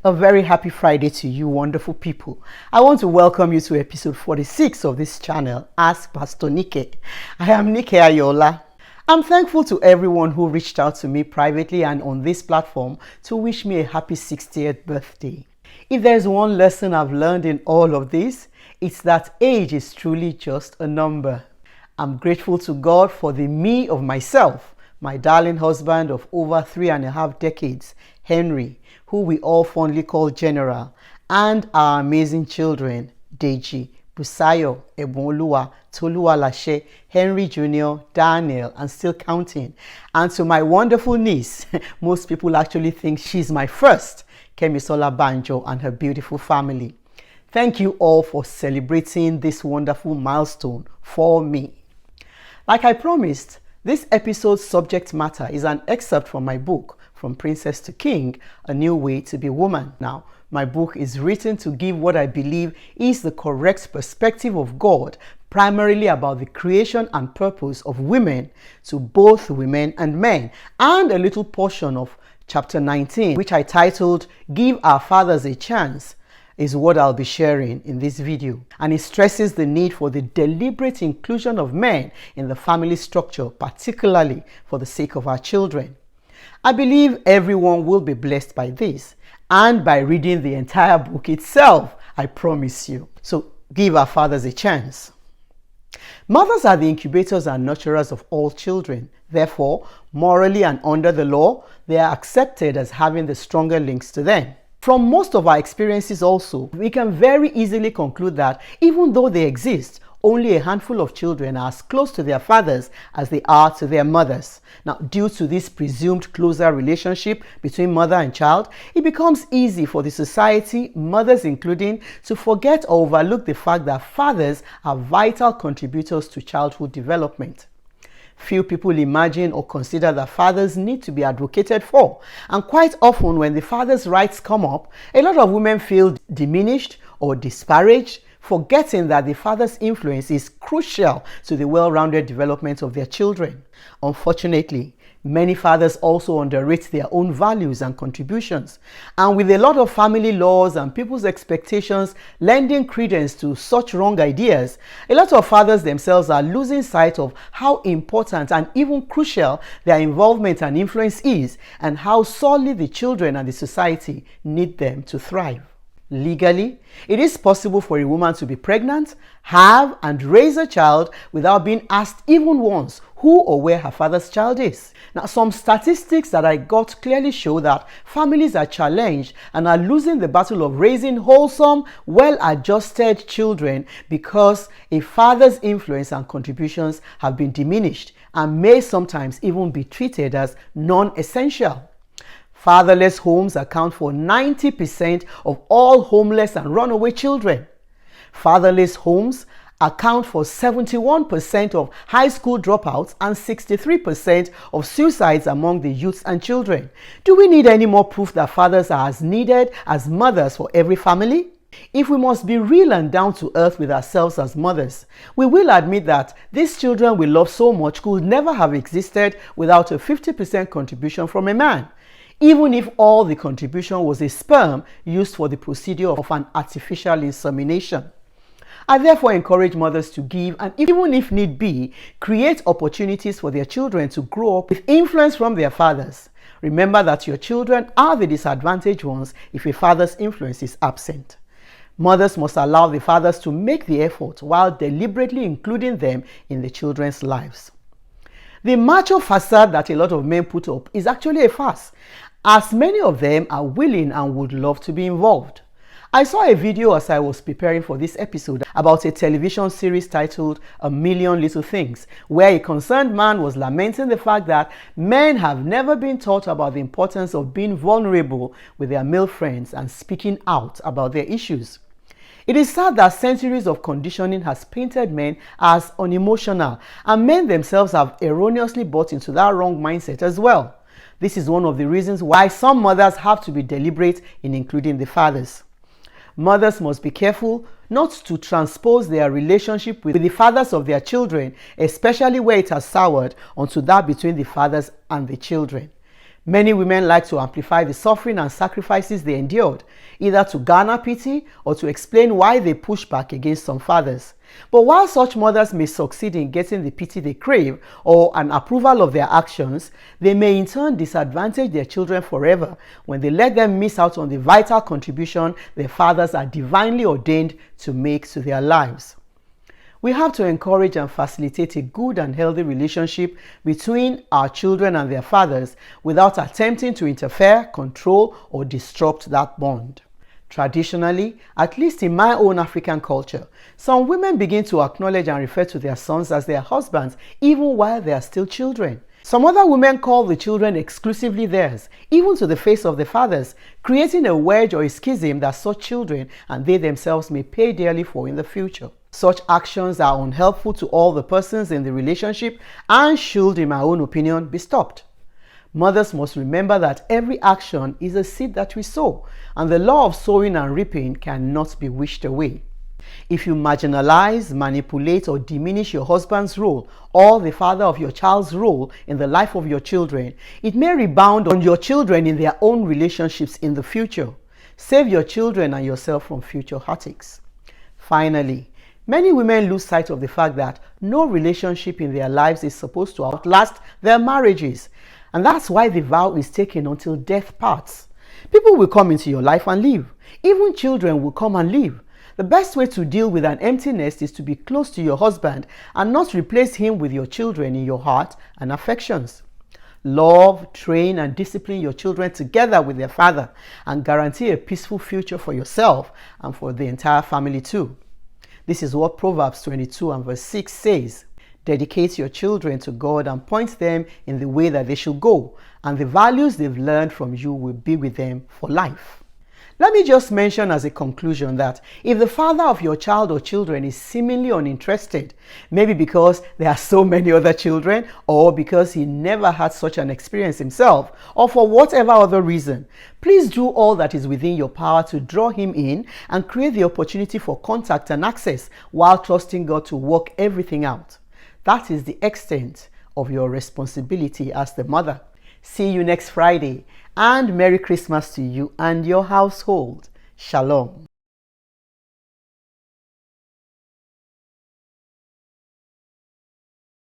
A very happy Friday to you, wonderful people. I want to welcome you to episode 46 of this channel, Ask Pastor Nike. I am Nike Ayola. I'm thankful to everyone who reached out to me privately and on this platform to wish me a happy 60th birthday. If there's one lesson I've learned in all of this, it's that age is truly just a number. I'm grateful to God for the me of myself, my darling husband of over 3.5 decades, Henry, who we all fondly call General, and our amazing children, Deji, Busayo, Ebonoluwa, Toluwalashe, Henry Jr., Daniel, and still counting. And to my wonderful niece, most people actually think she's my first, Kemisola Banjo and her beautiful family. Thank you all for celebrating this wonderful milestone for me. Like I promised, this episode's subject matter is an excerpt from my book, From Princess to King, A New Way to Be Woman. Now, my book is written to give what I believe is the correct perspective of God, primarily about the creation and purpose of women to both women and men, and a little portion of chapter 19, which I titled, Give Our Fathers a Chance, is what I'll be sharing in this video. And it stresses the need for the deliberate inclusion of men in the family structure, particularly for the sake of our children. I believe everyone will be blessed by this and by reading the entire book itself, I promise you. So give our fathers a chance. Mothers are the incubators and nurturers of all children. Therefore, morally and under the law, they are accepted as having the stronger links to them. From most of our experiences also, we can very easily conclude that even though they exist, only a handful of children are as close to their fathers as they are to their mothers. Now, due to this presumed closer relationship between mother and child, it becomes easy for the society, mothers including, to forget or overlook the fact that fathers are vital contributors to childhood development. Few people imagine or consider that fathers need to be advocated for, and quite often when the father's rights come up, a lot of women feel diminished or disparaged, forgetting that the father's influence is crucial to the well-rounded development of their children. Unfortunately, many fathers also underrate their own values and contributions, and with a lot of family laws and people's expectations lending credence to such wrong ideas, a lot of fathers themselves are losing sight of how important and even crucial their involvement and influence is, and how sorely the children and the society need them to thrive. Legally, it is possible for a woman to be pregnant, have and raise a child without being asked even once who or where her father's child is. Now, some statistics that I got clearly show that families are challenged and are losing the battle of raising wholesome, well-adjusted children because a father's influence and contributions have been diminished and may sometimes even be treated as non-essential. Fatherless homes account for 90% of all homeless and runaway children. Fatherless homes account for 71% of high school dropouts and 63% of suicides among the youths and children. Do we need any more proof that fathers are as needed as mothers for every family? If we must be real and down to earth with ourselves as mothers, we will admit that these children we love so much could never have existed without a 50% contribution from a man, even if all the contribution was a sperm used for the procedure of an artificial insemination. I therefore encourage mothers to give, and even if need be, create opportunities for their children to grow up with influence from their fathers. Remember that your children are the disadvantaged ones if a father's influence is absent. Mothers must allow the fathers to make the effort while deliberately including them in the children's lives. The macho facade that a lot of men put up is actually a farce, as many of them are willing and would love to be involved. I saw a video as I was preparing for this episode about a television series titled A Million Little Things, where a concerned man was lamenting the fact that men have never been taught about the importance of being vulnerable with their male friends and speaking out about their issues. It is sad that centuries of conditioning has painted men as unemotional, and men themselves have erroneously bought into that wrong mindset as well. This is one of the reasons why some mothers have to be deliberate in including the fathers. Mothers must be careful not to transpose their relationship with the fathers of their children, especially where it has soured, onto that between the fathers and the children. Many women like to amplify the suffering and sacrifices they endured, either to garner pity or to explain why they push back against some fathers. But while such mothers may succeed in getting the pity they crave or an approval of their actions, they may in turn disadvantage their children forever when they let them miss out on the vital contribution their fathers are divinely ordained to make to their lives. We have to encourage and facilitate a good and healthy relationship between our children and their fathers without attempting to interfere, control, or disrupt that bond. Traditionally, at least in my own African culture, some women begin to acknowledge and refer to their sons as their husbands even while they are still children. Some other women call the children exclusively theirs, even to the face of the fathers, creating a wedge or a schism that such children and they themselves may pay dearly for in the future. Such actions are unhelpful to all the persons in the relationship and should, in my own opinion, be stopped. Mothers must remember that every action is a seed that we sow, and the law of sowing and reaping cannot be wished away. If you marginalize, manipulate, or diminish your husband's role or the father of your child's role in the life of your children, it may rebound on your children in their own relationships in the future. Save your children and yourself from future heartaches. Finally, many women lose sight of the fact that no relationship in their lives is supposed to outlast their marriages, and that's why the vow is taken until death parts. People will come into your life and leave. Even children will come and leave. The best way to deal with an empty nest is to be close to your husband and not replace him with your children in your heart and affections. Love, train, and discipline your children together with their father and guarantee a peaceful future for yourself and for the entire family too. This is what Proverbs 22 and verse 6 says. Dedicate your children to God and point them in the way that they should go, and the values they've learned from you will be with them for life. Let me just mention as a conclusion that if the father of your child or children is seemingly uninterested, maybe because there are so many other children, or because he never had such an experience himself, or for whatever other reason, please do all that is within your power to draw him in and create the opportunity for contact and access while trusting God to work everything out. That is the extent of your responsibility as the mother. See you next Friday, and Merry Christmas to you and your household. Shalom.